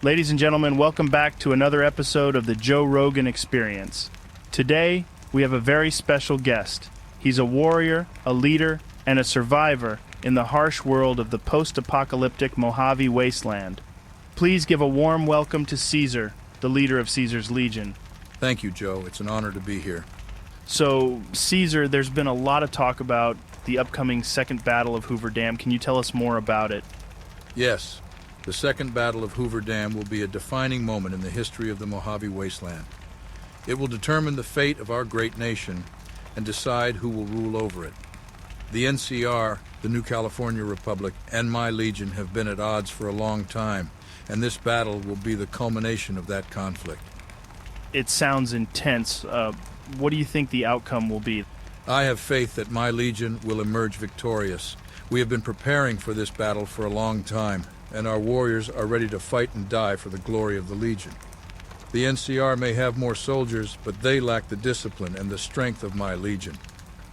Ladies and gentlemen, welcome back to another episode of the Joe Rogan Experience. Today, we have a very special guest. He's a warrior, a leader, and a survivor in the harsh world of the post-apocalyptic Mojave Wasteland. Please give a warm welcome to Caesar, the leader of Caesar's Legion. Thank you, Joe. It's an honor to be here. So, Caesar, there's been a lot of talk about the upcoming Second Battle of Hoover Dam. Can you tell us more about it? Yes. The Second Battle of Hoover Dam will be a defining moment in the history of the Mojave Wasteland. It will determine the fate of our great nation and decide who will rule over it. The NCR, the New California Republic, and my Legion have been at odds for a long time, and this battle will be the culmination of that conflict. It sounds intense. What do you think the outcome will be? I have faith that my Legion will emerge victorious. We have been preparing for this battle for a long time, and our warriors are ready to fight and die for the glory of the Legion. The NCR may have more soldiers, but they lack the discipline and the strength of my Legion.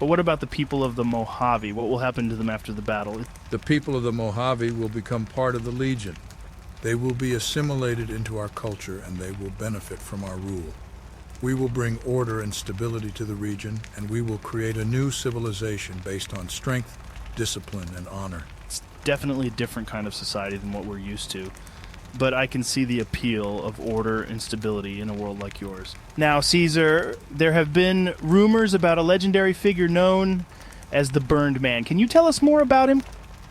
But what about the people of the Mojave? What will happen to them after the battle? The people of the Mojave will become part of the Legion. They will be assimilated into our culture, and they will benefit from our rule. We will bring order and stability to the region, and we will create a new civilization based on strength, discipline, and honor. It's definitely a different kind of society than what we're used to, but I can see the appeal of order and stability in a world like yours. Now, Caesar, there have been rumors about a legendary figure known as the Burned Man. Can you tell us more about him?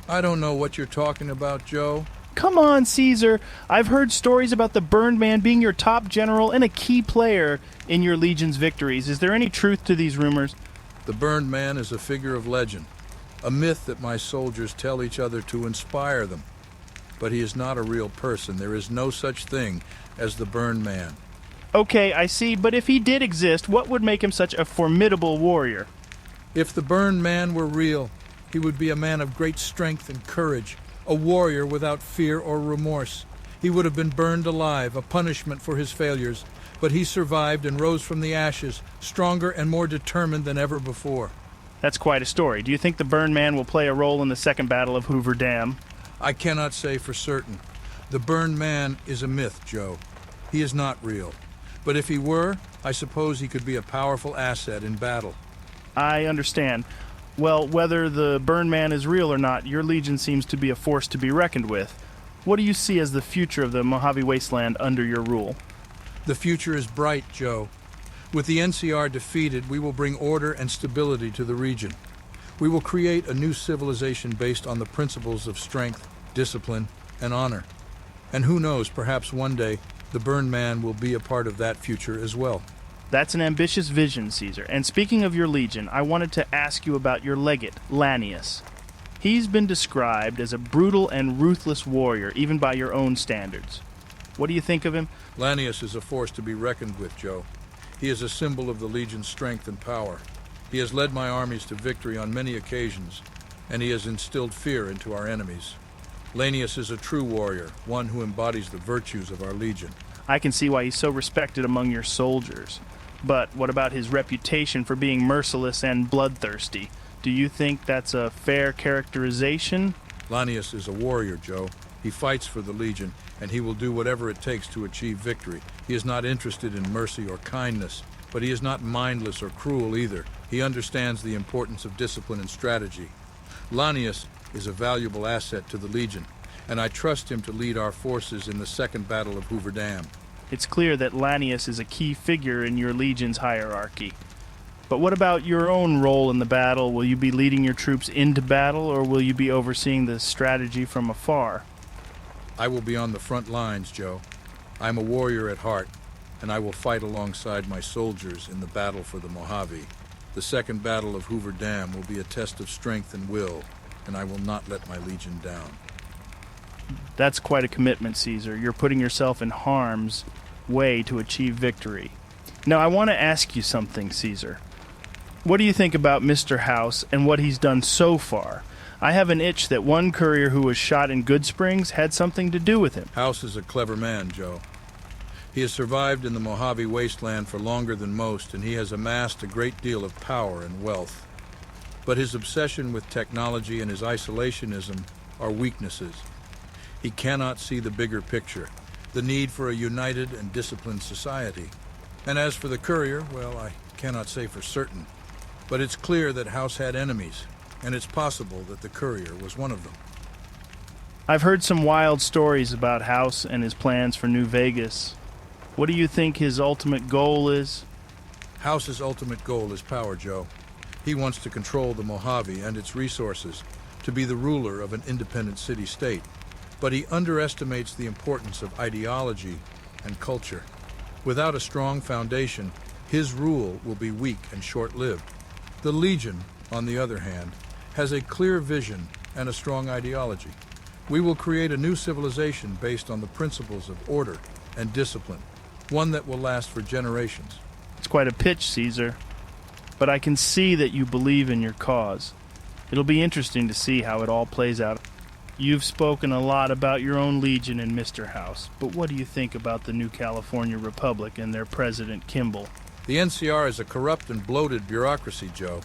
I don't know what you're talking about, Joe. Come on, Caesar. I've heard stories about the Burned Man being your top general and a key player in your Legion's victories. Is there any truth to these rumors? The Burned Man is a figure of legend, a myth that my soldiers tell each other to inspire them. But he is not a real person. There is no such thing as the Burned Man. Okay, I see, but if he did exist, what would make him such a formidable warrior? If the Burned Man were real, he would be a man of great strength and courage, a warrior without fear or remorse. He would have been burned alive, a punishment for his failures, but he survived and rose from the ashes, stronger and more determined than ever before. That's quite a story. Do you think the Burned Man will play a role in the Second Battle of Hoover Dam? I cannot say for certain. The Burned Man is a myth, Joe. He is not real. But if he were, I suppose he could be a powerful asset in battle. I understand. Well, whether the Burned Man is real or not, your Legion seems to be a force to be reckoned with. What do you see as the future of the Mojave Wasteland under your rule? The future is bright, Joe. With the NCR defeated, we will bring order and stability to the region. We will create a new civilization based on the principles of strength, discipline, and honor. And who knows, perhaps one day, the Burned Man will be a part of that future as well. That's an ambitious vision, Caesar. And speaking of your Legion, I wanted to ask you about your legate, Lanius. He's been described as a brutal and ruthless warrior, even by your own standards. What do you think of him? Lanius is a force to be reckoned with, Joe. He is a symbol of the Legion's strength and power. He has led my armies to victory on many occasions, and he has instilled fear into our enemies. Lanius is a true warrior, one who embodies the virtues of our Legion. I can see why he's so respected among your soldiers. But what about his reputation for being merciless and bloodthirsty? Do you think that's a fair characterization? Lanius is a warrior, Joe. He fights for the Legion, and he will do whatever it takes to achieve victory. He is not interested in mercy or kindness, but he is not mindless or cruel either. He understands the importance of discipline and strategy. Lanius is a valuable asset to the Legion, and I trust him to lead our forces in the Second Battle of Hoover Dam. It's clear that Lanius is a key figure in your Legion's hierarchy. But what about your own role in the battle? Will you be leading your troops into battle, or will you be overseeing the strategy from afar? I will be on the front lines, Joe. I am a warrior at heart, and I will fight alongside my soldiers in the battle for the Mojave. The Second Battle of Hoover Dam will be a test of strength and will, and I will not let my Legion down. That's quite a commitment, Caesar. You're putting yourself in harm's way to achieve victory. Now, I want to ask you something, Caesar. What do you think about Mr. House and what he's done so far? I have an itch that one courier who was shot in Goodsprings had something to do with him. House is a clever man, Joe. He has survived in the Mojave Wasteland for longer than most, and he has amassed a great deal of power and wealth. But his obsession with technology and his isolationism are weaknesses. He cannot see the bigger picture, the need for a united and disciplined society. And as for the courier, well, I cannot say for certain, but it's clear that House had enemies, and it's possible that the courier was one of them. I've heard some wild stories about House and his plans for New Vegas. What do you think his ultimate goal is? House's ultimate goal is power, Joe. He wants to control the Mojave and its resources, to be the ruler of an independent city-state. But he underestimates the importance of ideology and culture. Without a strong foundation, his rule will be weak and short-lived. The Legion, on the other hand, has a clear vision and a strong ideology. We will create a new civilization based on the principles of order and discipline, one that will last for generations. It's quite a pitch, Caesar. But I can see that you believe in your cause. It'll be interesting to see how it all plays out. You've spoken a lot about your own Legion and Mr. House, but what do you think about the new California Republic and their president, Kimball? The NCR is a corrupt and bloated bureaucracy, Joe.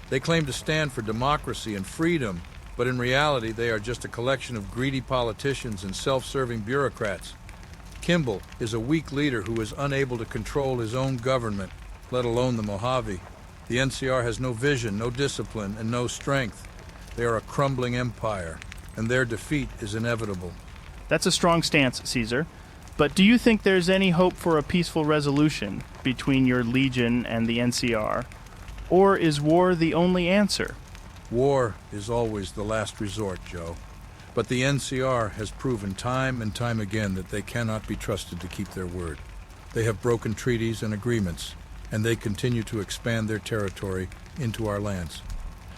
They claim to stand for democracy and freedom, but in reality they are just a collection of greedy politicians and self-serving bureaucrats. Kimball is a weak leader who is unable to control his own government, let alone the Mojave. The NCR has no vision, no discipline, and no strength. They are a crumbling empire, and their defeat is inevitable. That's a strong stance, Caesar. But do you think there's any hope for a peaceful resolution between your Legion and the NCR? Or is war the only answer? War is always the last resort, Joe. But the NCR has proven time and time again that they cannot be trusted to keep their word. They have broken treaties and agreements, and they continue to expand their territory into our lands.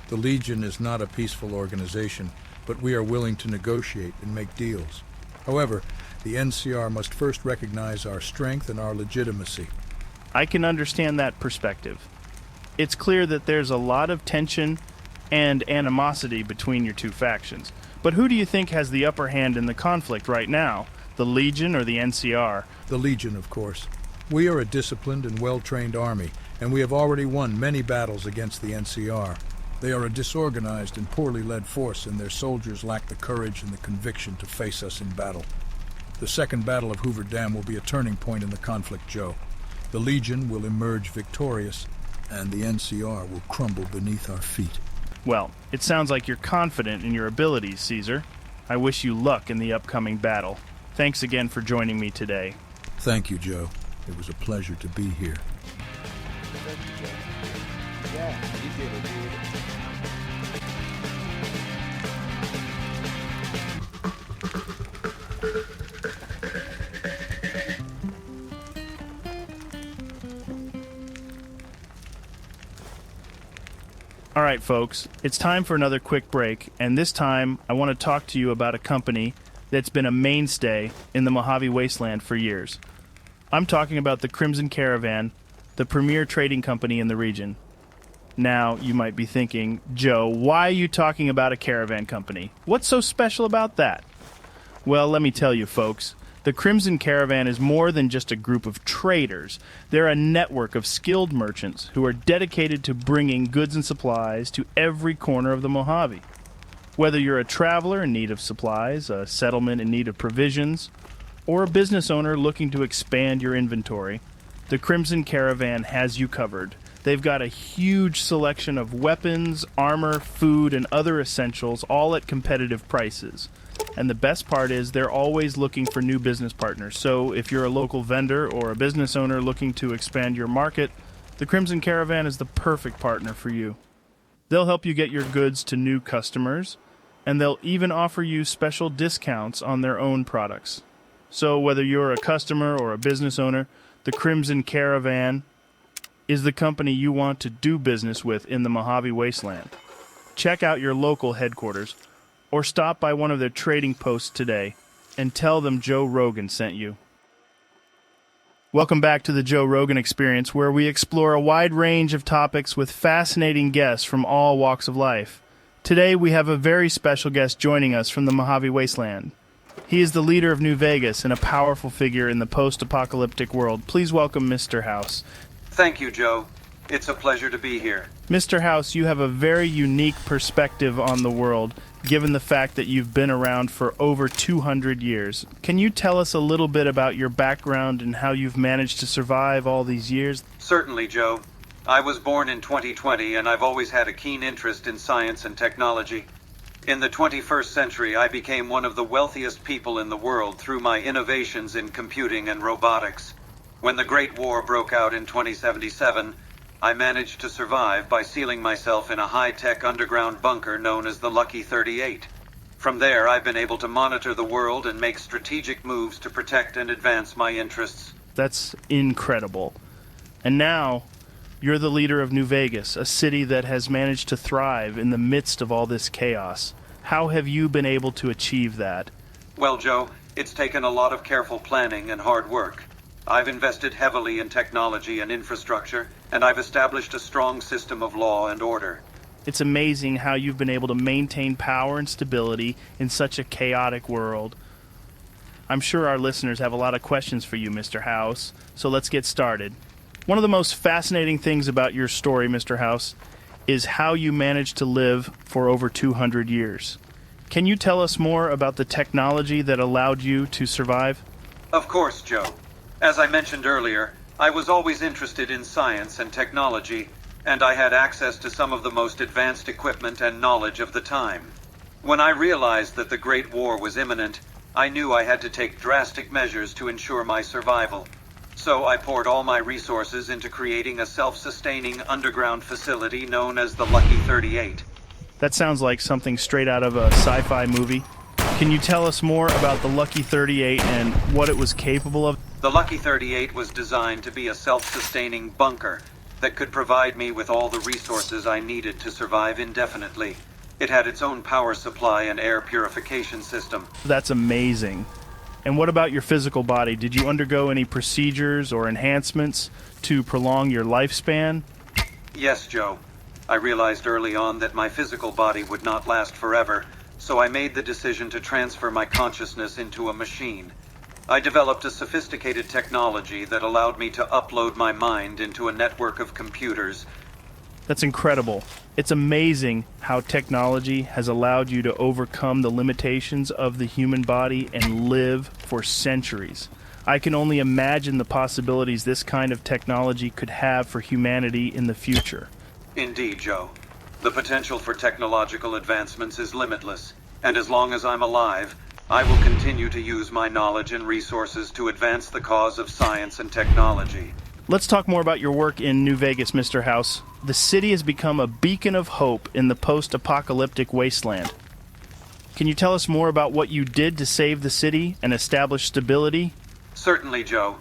The Legion is not a peaceful organization, but we are willing to negotiate and make deals. However, the NCR must first recognize our strength and our legitimacy. I can understand that perspective. It's clear that there's a lot of tension and animosity between your two factions. But who do you think has the upper hand in the conflict right now? The Legion or the NCR? The Legion, of course. We are a disciplined and well-trained army, and we have already won many battles against the NCR. They are a disorganized and poorly led force, and their soldiers lack the courage and the conviction to face us in battle. The Second Battle of Hoover Dam will be a turning point in the conflict, Joe. The Legion will emerge victorious, and the NCR will crumble beneath our feet. Well, it sounds like you're confident in your abilities, Caesar. I wish you luck in the upcoming battle. Thanks again for joining me today. Thank you, Joe. It was a pleasure to be here. Yeah, you did it, dude. All right, folks, it's time for another quick break, and this time I want to talk to you about a company that's been a mainstay in the Mojave Wasteland for years. I'm talking about the Crimson Caravan, the premier trading company in the region. Now, you might be thinking, Joe, why are you talking about a caravan company? What's so special about that? Well, let me tell you, folks. The Crimson Caravan is more than just a group of traders. They're a network of skilled merchants who are dedicated to bringing goods and supplies to every corner of the Mojave. Whether you're a traveler in need of supplies, a settlement in need of provisions, or a business owner looking to expand your inventory, the Crimson Caravan has you covered. They've got a huge selection of weapons, armor, food, and other essentials, all at competitive prices. And the best part is they're always looking for new business partners. So if you're a local vendor or a business owner looking to expand your market, the Crimson Caravan is the perfect partner for you. They'll help you get your goods to new customers, and they'll even offer you special discounts on their own products. So whether you're a customer or a business owner, the Crimson Caravan is the company you want to do business with in the Mojave Wasteland. Check out your local headquarters, or stop by one of their trading posts today and tell them Joe Rogan sent you. Welcome back to the Joe Rogan Experience, where we explore a wide range of topics with fascinating guests from all walks of life. Today we have a very special guest joining us from the Mojave Wasteland. He is the leader of New Vegas and a powerful figure in the post-apocalyptic world. Please welcome Mr. House. Thank you, Joe. It's a pleasure to be here. Mr. House, you have a very unique perspective on the world, given the fact that you've been around for over 200 years. Can you tell us a little bit about your background and how you've managed to survive all these years? Certainly, Joe. I was born in 2020, and I've always had a keen interest in science and technology. In the 21st century, I became one of the wealthiest people in the world through my innovations in computing and robotics. When the Great War broke out in 2077, I managed to survive by sealing myself in a high-tech underground bunker known as the Lucky 38. From there, I've been able to monitor the world and make strategic moves to protect and advance my interests. That's incredible. And now, you're the leader of New Vegas, a city that has managed to thrive in the midst of all this chaos. How have you been able to achieve that? Well, Joe, it's taken a lot of careful planning and hard work. I've invested heavily in technology and infrastructure, and I've established a strong system of law and order. It's amazing how you've been able to maintain power and stability in such a chaotic world. I'm sure our listeners have a lot of questions for you, Mr. House, so let's get started. One of the most fascinating things about your story, Mr. House, is how you managed to live for over 200 years. Can you tell us more about the technology that allowed you to survive? Of course, Joe. As I mentioned earlier, I was always interested in science and technology, and I had access to some of the most advanced equipment and knowledge of the time. When I realized that the Great War was imminent, I knew I had to take drastic measures to ensure my survival. So I poured all my resources into creating a self-sustaining underground facility known as the Lucky 38. That sounds like something straight out of a sci-fi movie. Can you tell us more about the Lucky 38 and what it was capable of? The Lucky 38 was designed to be a self-sustaining bunker that could provide me with all the resources I needed to survive indefinitely. It had its own power supply and air purification system. That's amazing. And what about your physical body? Did you undergo any procedures or enhancements to prolong your lifespan? Yes, Joe. I realized early on that my physical body would not last forever, so I made the decision to transfer my consciousness into a machine. I developed a sophisticated technology that allowed me to upload my mind into a network of computers. That's incredible. It's amazing how technology has allowed you to overcome the limitations of the human body and live for centuries. I can only imagine the possibilities this kind of technology could have for humanity in the future. Indeed, Joe. The potential for technological advancements is limitless, and as long as I'm alive, I will continue to use my knowledge and resources to advance the cause of science and technology. Let's talk more about your work in New Vegas, Mr. House. The city has become a beacon of hope in the post-apocalyptic wasteland. Can you tell us more about what you did to save the city and establish stability? Certainly, Joe.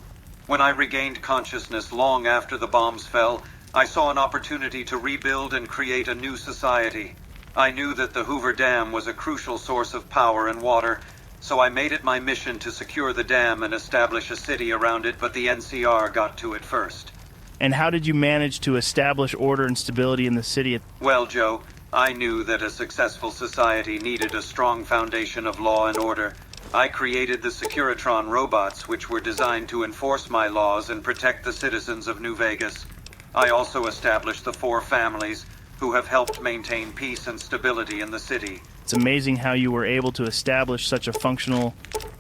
When I regained consciousness long after the bombs fell, I saw an opportunity to rebuild and create a new society. I knew that the Hoover Dam was a crucial source of power and water, so I made it my mission to secure the dam and establish a city around it, but the NCR got to it first. And how did you manage to establish order and stability in the city? Well, Joe, I knew that a successful society needed a strong foundation of law and order. I created the Securitron robots, which were designed to enforce my laws and protect the citizens of New Vegas. I also established the 4 families who have helped maintain peace and stability in the city. It's amazing how you were able to establish such a functional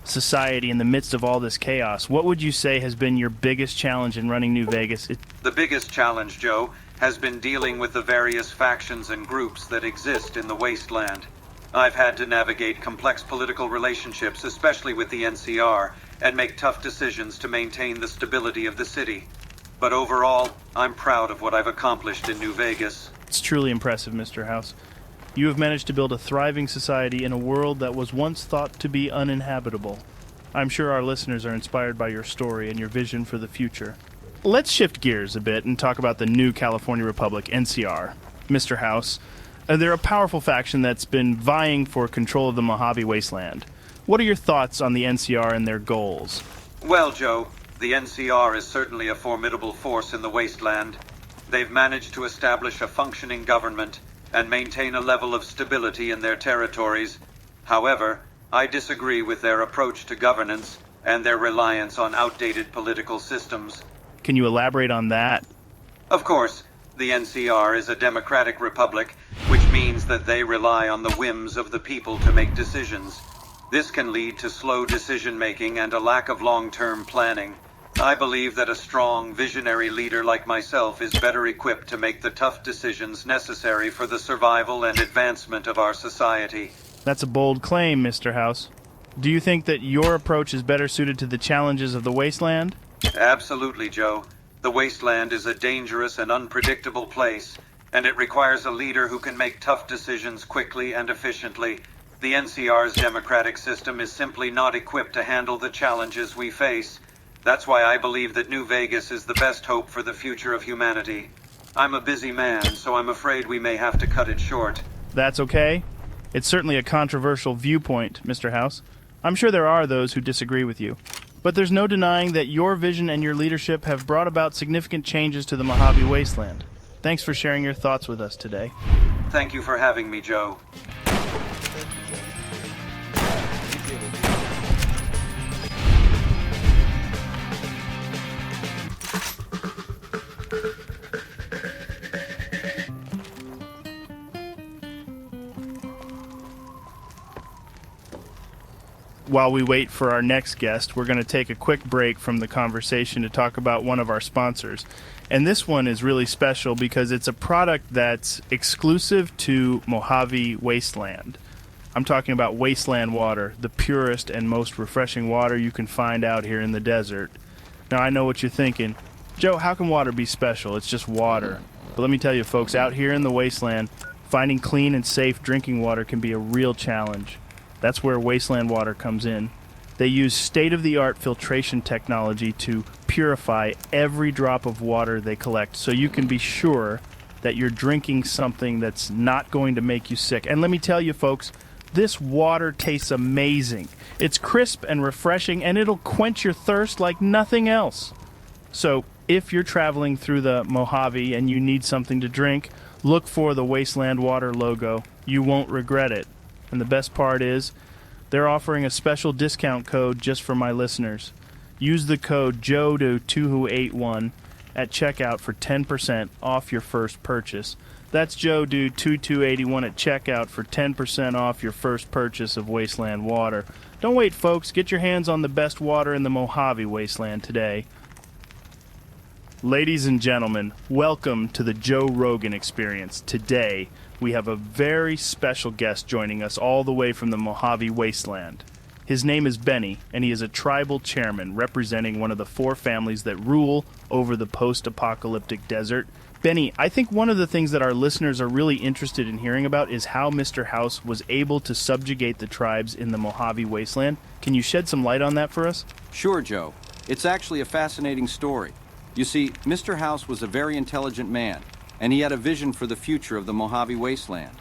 society in the midst of all this chaos. What would you say has been your biggest challenge in running New Vegas? The biggest challenge, Joe, has been dealing with the various factions and groups that exist in the wasteland. I've had to navigate complex political relationships, especially with the NCR, and make tough decisions to maintain the stability of the city. But overall, I'm proud of what I've accomplished in New Vegas. It's truly impressive, Mr. House. You have managed to build a thriving society in a world that was once thought to be uninhabitable. I'm sure our listeners are inspired by your story and your vision for the future. Let's shift gears a bit and talk about the new California Republic, NCR. Mr. House, they're a powerful faction that's been vying for control of the Mojave Wasteland. What are your thoughts on the NCR and their goals? Well, Joe, the NCR is certainly a formidable force in the wasteland. They've managed to establish a functioning government and maintain a level of stability in their territories. However, I disagree with their approach to governance and their reliance on outdated political systems. Can you elaborate on that? Of course, The NCR is a democratic republic, which means that they rely on the whims of the people to make decisions. This can lead to slow decision-making and a lack of long-term planning. I believe that a strong, visionary leader like myself is better equipped to make the tough decisions necessary for the survival and advancement of our society. That's a bold claim, Mr. House. Do you think that your approach is better suited to the challenges of the wasteland? Absolutely, Joe. The wasteland is a dangerous and unpredictable place, and it requires a leader who can make tough decisions quickly and efficiently. The NCR's democratic system is simply not equipped to handle the challenges we face. That's why I believe that New Vegas is the best hope for the future of humanity. I'm a busy man, so I'm afraid we may have to cut it short. That's okay. It's certainly a controversial viewpoint, Mr. House. I'm sure there are those who disagree with you. But there's no denying that your vision and your leadership have brought about significant changes to the Mojave Wasteland. Thanks for sharing your thoughts with us today. Thank you for having me, Joe. While we wait for our next guest, we're going to take a quick break from the conversation to talk about one of our sponsors. And this one is really special because it's a product that's exclusive to Mojave Wasteland. I'm talking about Wasteland Water, the purest and most refreshing water you can find out here in the desert. Now, I know what you're thinking. Joe, how can water be special? It's just water. But let me tell you, folks, out here in the wasteland, finding clean and safe drinking water can be a real challenge. That's where Wasteland Water comes in. They use state-of-the-art filtration technology to purify every drop of water they collect, so you can be sure that you're drinking something that's not going to make you sick. And let me tell you, folks, this water tastes amazing. It's crisp and refreshing, and it'll quench your thirst like nothing else. So if you're traveling through the Mojave and you need something to drink, look for the Wasteland Water logo. You won't regret it. And the best part is, they're offering a special discount code just for my listeners. Use the code JODO2281 at checkout for 10% off your first purchase. That's JODO2281 at checkout for 10% off your first purchase of Wasteland Water. Don't wait, folks. Get your hands on the best water in the Mojave Wasteland today. Ladies and gentlemen, welcome to the Joe Rogan Experience. Today, we have a very special guest joining us all the way from the Mojave Wasteland. His name is Benny, and he is a tribal chairman representing one of the 4 families that rule over the post-apocalyptic desert. Benny, I think one of the things that our listeners are really interested in hearing about is how Mr. House was able to subjugate the tribes in the Mojave Wasteland. Can you shed some light on that for us? Sure, Joe. It's actually a fascinating story. You see, Mr. House was a very intelligent man, and he had a vision for the future of the Mojave Wasteland.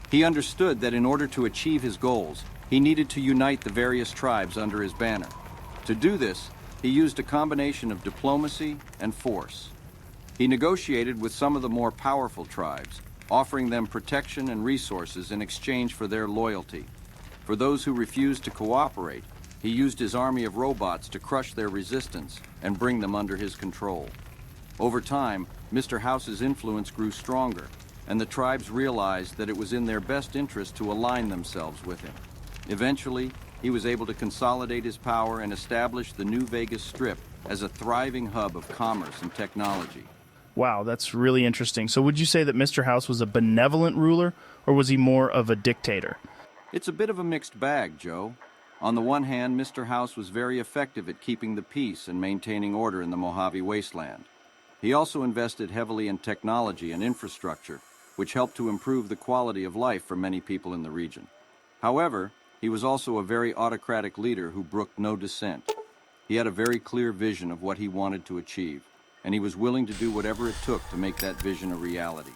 He understood that in order to achieve his goals, he needed to unite the various tribes under his banner. To do this, he used a combination of diplomacy and force. He negotiated with some of the more powerful tribes, offering them protection and resources in exchange for their loyalty. For those who refused to cooperate, he used his army of robots to crush their resistance and bring them under his control. Over time, Mr. House's influence grew stronger, and the tribes realized that it was in their best interest to align themselves with him. Eventually, he was able to consolidate his power and establish the New Vegas Strip as a thriving hub of commerce and technology. Wow, that's really interesting. So would you say that Mr. House was a benevolent ruler, or was he more of a dictator? It's a bit of a mixed bag, Joe. On the one hand, Mr. House was very effective at keeping the peace and maintaining order in the Mojave Wasteland. He also invested heavily in technology and infrastructure, which helped to improve the quality of life for many people in the region. However, he was also a very autocratic leader who brooked no dissent. He had a very clear vision of what he wanted to achieve, and he was willing to do whatever it took to make that vision a reality.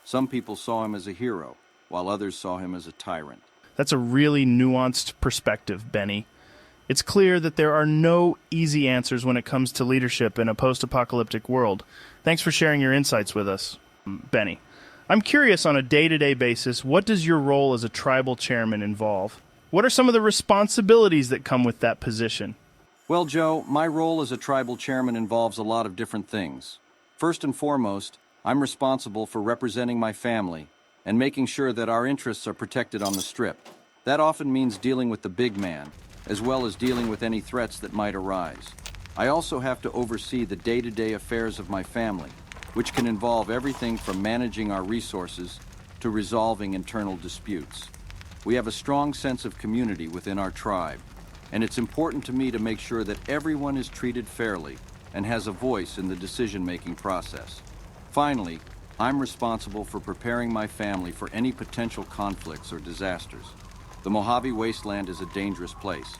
Some people saw him as a hero, while others saw him as a tyrant. That's a really nuanced perspective, Benny. It's clear that there are no easy answers when it comes to leadership in a post-apocalyptic world. Thanks for sharing your insights with us, Benny. I'm curious, on a day-to-day basis, what does your role as a tribal chairman involve? What are some of the responsibilities that come with that position? Well, Joe, my role as a tribal chairman involves a lot of different things. First and foremost, I'm responsible for representing my family and making sure that our interests are protected on the Strip. That often means dealing with the big man, as well as dealing with any threats that might arise. I also have to oversee the day-to-day affairs of my family, which can involve everything from managing our resources to resolving internal disputes. We have a strong sense of community within our tribe, and it's important to me to make sure that everyone is treated fairly and has a voice in the decision-making process. Finally, I'm responsible for preparing my family for any potential conflicts or disasters. The Mojave Wasteland is a dangerous place,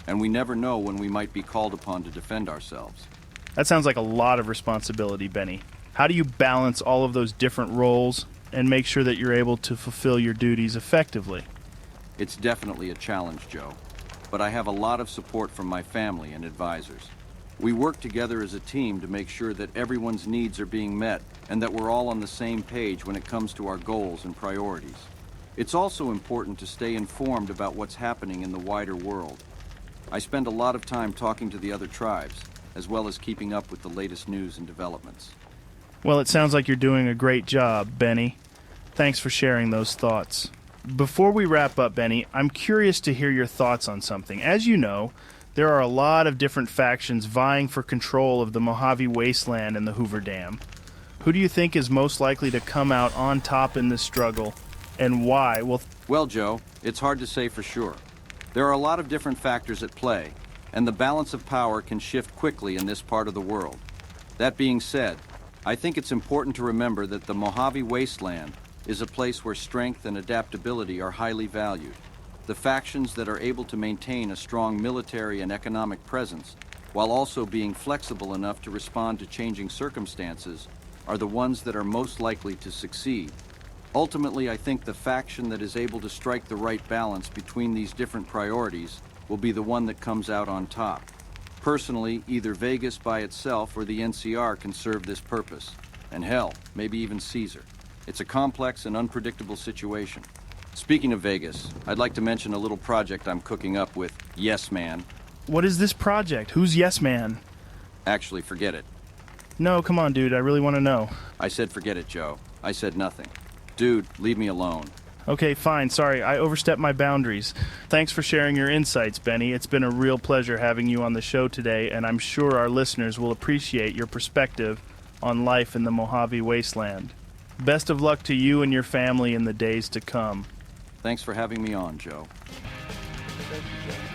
and we never know when we might be called upon to defend ourselves. That sounds like a lot of responsibility, Benny. How do you balance all of those different roles and make sure that you're able to fulfill your duties effectively? It's definitely a challenge, Joe, but I have a lot of support from my family and advisors. We work together as a team to make sure that everyone's needs are being met and that we're all on the same page when it comes to our goals and priorities. It's also important to stay informed about what's happening in the wider world. I spend a lot of time talking to the other tribes, as well as keeping up with the latest news and developments. Well, it sounds like you're doing a great job, Benny. Thanks for sharing those thoughts. Before we wrap up, Benny, I'm curious to hear your thoughts on something. As you know, there are a lot of different factions vying for control of the Mojave Wasteland and the Hoover Dam. Who do you think is most likely to come out on top in this struggle, and why? Well, Joe, it's hard to say for sure. There are a lot of different factors at play, and the balance of power can shift quickly in this part of the world. That being said, I think it's important to remember that the Mojave Wasteland is a place where strength and adaptability are highly valued. The factions that are able to maintain a strong military and economic presence, while also being flexible enough to respond to changing circumstances, are the ones that are most likely to succeed. Ultimately, I think the faction that is able to strike the right balance between these different priorities will be the one that comes out on top. Personally, either Vegas by itself or the NCR can serve this purpose, and hell, maybe even Caesar. It's a complex and unpredictable situation. Speaking of Vegas, I'd like to mention a little project I'm cooking up with Yes Man. What is this project? Who's Yes Man? Actually, forget it. No, come on, dude. I really want to know. I said forget it, Joe. I said nothing. Dude, leave me alone. Okay, fine. Sorry, I overstepped my boundaries. Thanks for sharing your insights, Benny. It's been a real pleasure having you on the show today, and I'm sure our listeners will appreciate your perspective on life in the Mojave Wasteland. Best of luck to you and your family in the days to come. Thanks for having me on, Joe. Thank you, Joe.